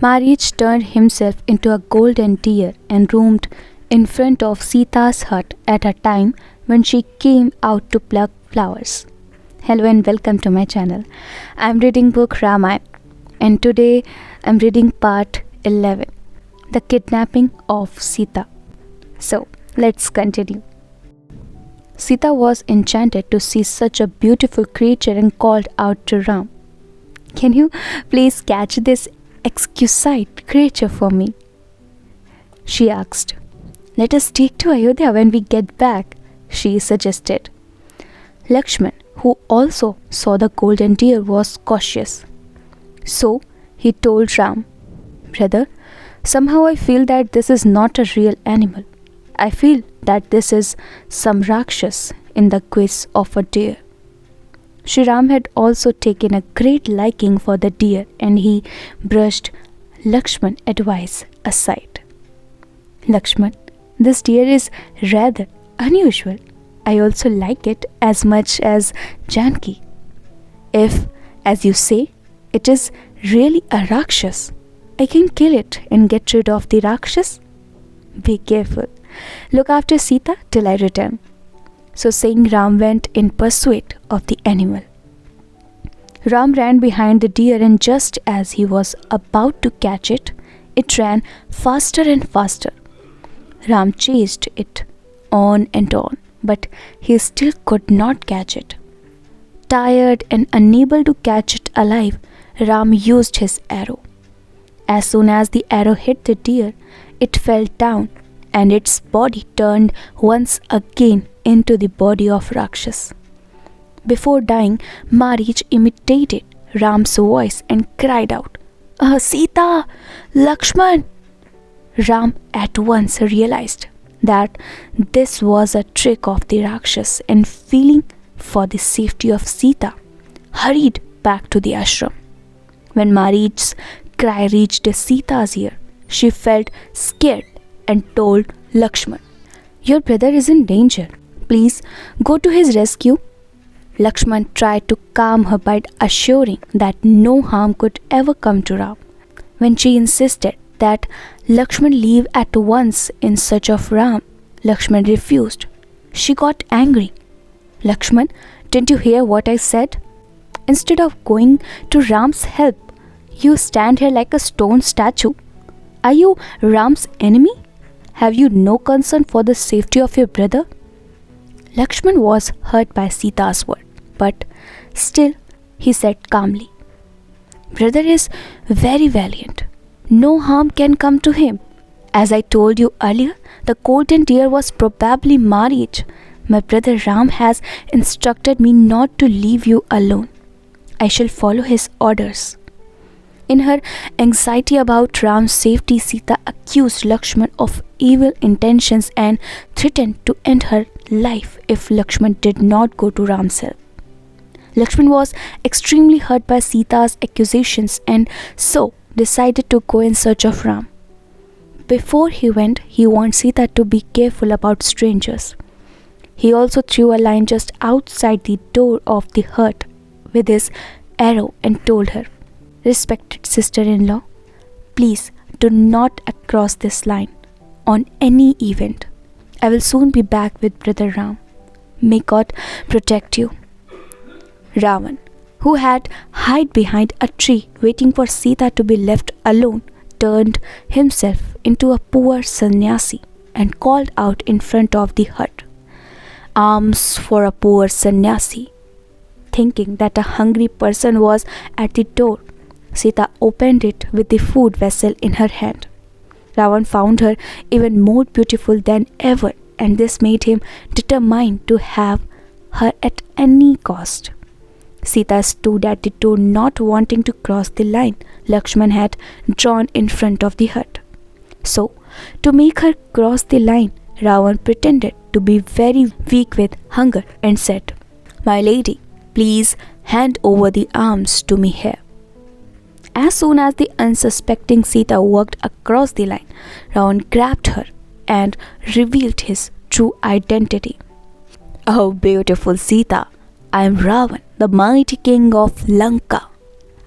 Marich turned himself into a golden deer and roamed in front of Sita's hut at a time when she came out to pluck flowers. Hello and welcome to my channel. I'm reading book Ramayan and today I'm reading part 11, The Kidnapping of Sita. So let's continue. Sita was enchanted to see such a beautiful creature and called out to Ram, "Can you please catch this exquisite creature for me?" She asked. "Let us take to Ayodhya when we get back," she suggested. Lakshman, who also saw the golden deer, was cautious. So he told Ram, "Brother, somehow I feel that this is not a real animal. I feel that this is some Rakshas in the guise of a deer." Shri Ram had also taken a great liking for the deer and he brushed Lakshman's advice aside. "Lakshman, this deer is rather unusual. I also like it as much as Janki. If, as you say, it is really a Rakshas, I can kill it and get rid of the Rakshas. Be careful. Look after Sita till I return." So saying, Ram went in pursuit of the animal. Ram ran behind the deer, and just as he was about to catch it, it ran faster and faster. Ram chased it on and on, but he still could not catch it. Tired and unable to catch it alive, Ram used his arrow. As soon as the arrow hit the deer, it fell down and its body turned once again into the body of Rakshas. Before dying, Marich imitated Ram's voice and cried out, "Sita! Lakshman!" Ram at once realized that this was a trick of the Rakshas and feeling for the safety of Sita, hurried back to the ashram. When Marich's cry reached Sita's ear, she felt scared and told Lakshman, "Your brother is in danger. Please go to his rescue." Lakshman tried to calm her by assuring that no harm could ever come to Ram. When she insisted that Lakshman leave at once in search of Ram, Lakshman refused. She got angry. "Lakshman, didn't you hear what I said? Instead of going to Ram's help, you stand here like a stone statue. Are you Ram's enemy? Have you no concern for the safety of your brother?" Lakshman was hurt by Sita's word, but still he said calmly, "Brother is very valiant. No harm can come to him. As I told you earlier, the golden deer was probably Marich. My brother Ram has instructed me not to leave you alone. I shall follow his orders." In her anxiety about Ram's safety, Sita accused Lakshman of evil intentions and threatened to end her life if Lakshman did not go to Ram's help. Lakshman was extremely hurt by Sita's accusations and so decided to go in search of Ram. Before he went, he warned Sita to be careful about strangers. He also threw a line just outside the door of the hut with his arrow and told her, "Respected sister-in-law, please do not cross this line on any event. I will soon be back with brother Ram. May God protect you." Ravan, who had hid behind a tree waiting for Sita to be left alone, turned himself into a poor sannyasi and called out in front of the hut, "Alms for a poor sannyasi." Thinking that a hungry person was at the door, Sita opened it with the food vessel in her hand. Ravan found her even more beautiful than ever, and this made him determined to have her at any cost. Sita stood at the door, not wanting to cross the line Lakshman had drawn in front of the hut. So, to make her cross the line, Ravan pretended to be very weak with hunger and said, "My lady, please hand over the alms to me here." As soon as the unsuspecting Sita walked across the line, Ravan grabbed her and revealed his true identity. "Oh, beautiful Sita, I am Ravan, the mighty king of Lanka.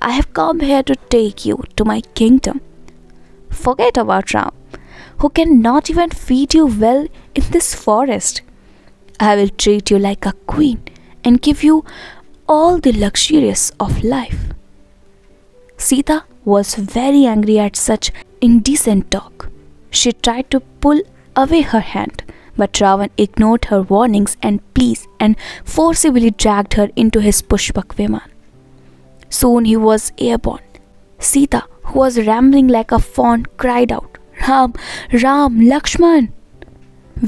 I have come here to take you to my kingdom forget about Ram, who cannot even feed you well in this forest. I will treat you like a queen and give you all the luxuries of life. Sita was very angry at such indecent talk. She tried to pull away her hand, but Ravan ignored her warnings and pleas and forcibly dragged her into his Pushpak Viman. Soon he was airborne. Sita, who was rambling like a fawn, cried out, Ram, Ram, Lakshman!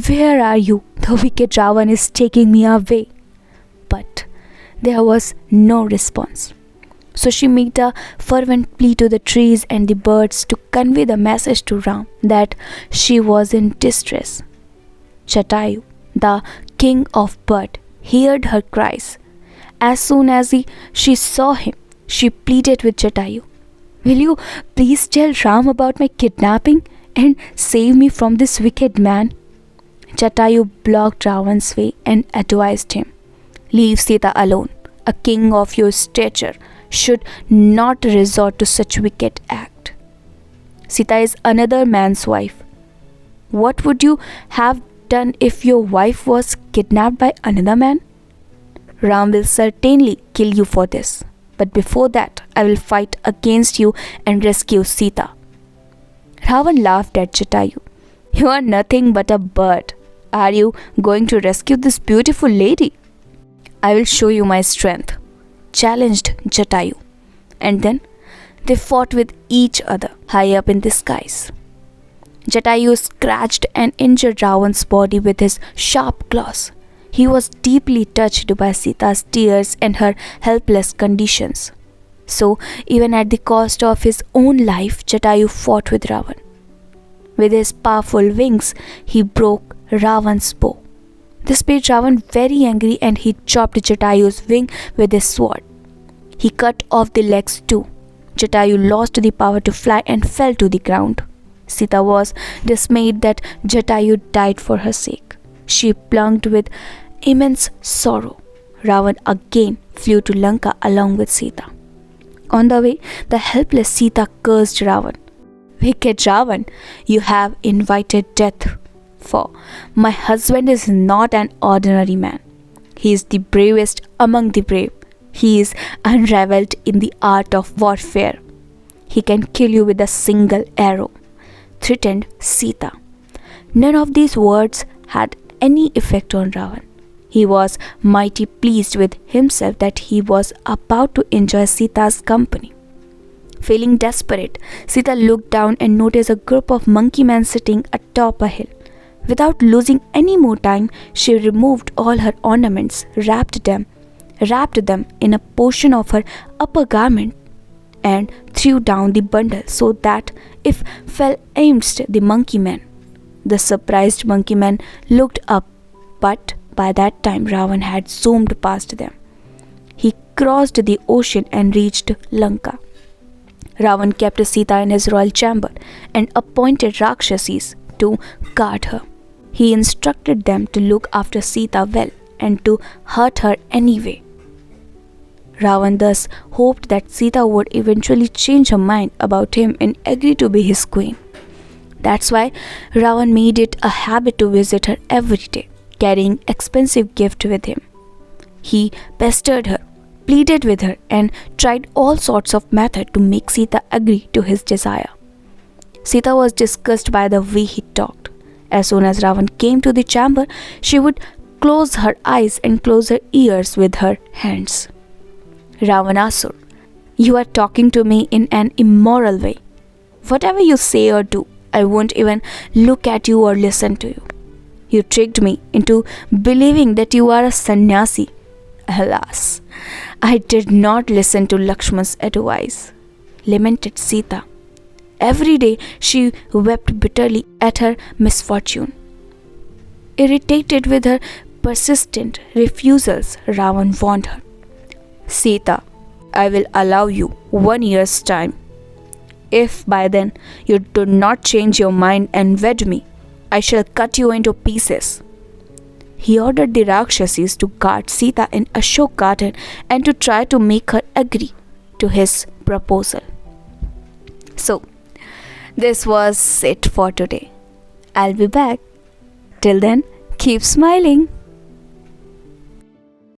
Where are you? The wicked Ravan is taking me away. But there was no response. So she made a fervent plea to the trees and the birds to convey the message to Ram that she was in distress. Jatayu, the king of bird, heard her cries. As soon as she saw him, she pleaded with Jatayu, Will you please tell Ram about my kidnapping and save me from this wicked man? Jatayu blocked Ravan's way and advised him, Leave Sita alone. A king of your stature should not resort to such wicked act. Sita is another man's wife. What would you have done if your wife was kidnapped by another man? Ram will certainly kill you for this. But before that, I will fight against you and rescue Sita. Ravan laughed at Jatayu. You are nothing but a bird. Are you going to rescue this beautiful lady? I will show you my strength, challenged Jatayu. And then they fought with each other high up in the skies. Jatayu scratched and injured Ravan's body with his sharp claws. He was deeply touched by Sita's tears and her helpless conditions. So, even at the cost of his own life, Jatayu fought with Ravan. With his powerful wings, he broke Ravan's bow. This made Ravan very angry and he chopped Jatayu's wing with his sword. He cut off the legs too. Jatayu lost the power to fly and fell to the ground. Sita was dismayed that Jatayu died for her sake. She plunged with immense sorrow. Ravan again flew to Lanka along with Sita. On the way, the helpless Sita cursed Ravan. Wicked Ravan, you have invited death. For my husband is not an ordinary man. He is the bravest among the brave. He is unrivaled in the art of warfare. He can kill you with a single arrow, threatened Sita. None of these words had any effect on Ravan. He was mighty pleased with himself that he was about to enjoy Sita's company. Feeling desperate, Sita looked down and noticed a group of monkey men sitting atop a hill. Without losing any more time, she removed all her ornaments, wrapped them in a portion of her upper garment, and threw down the bundle so that it fell amidst the monkey men. The surprised monkey men looked up, but by that time Ravan had zoomed past them. He crossed the ocean and reached Lanka. Ravan kept Sita in his royal chamber and appointed Rakshasis to guard her. He instructed them to look after Sita well and to hurt her anyway. Ravan thus hoped that Sita would eventually change her mind about him and agree to be his queen. That's why Ravan made it a habit to visit her every day, carrying expensive gifts with him. He pestered her, pleaded with her, and tried all sorts of methods to make Sita agree to his desire. Sita was disgusted by the way he talked. As soon as Ravan came to the chamber, she would close her eyes and close her ears with her hands. Ravanasur, you are talking to me in an immoral way. Whatever you say or do, I won't even look at you or listen to you. You tricked me into believing that you are a sannyasi. Alas, I did not listen to Lakshman's advice, lamented Sita. Every day she wept bitterly at her misfortune. Irritated with her persistent refusals, Ravan warned her. Sita, I will allow you 1 year's time. If by then you do not change your mind and wed me, I shall cut you into pieces. He ordered the Rakshasis to guard Sita in Ashok garden and to try to make her agree to his proposal. So, This was it for today. I'll be back. Till then, keep smiling.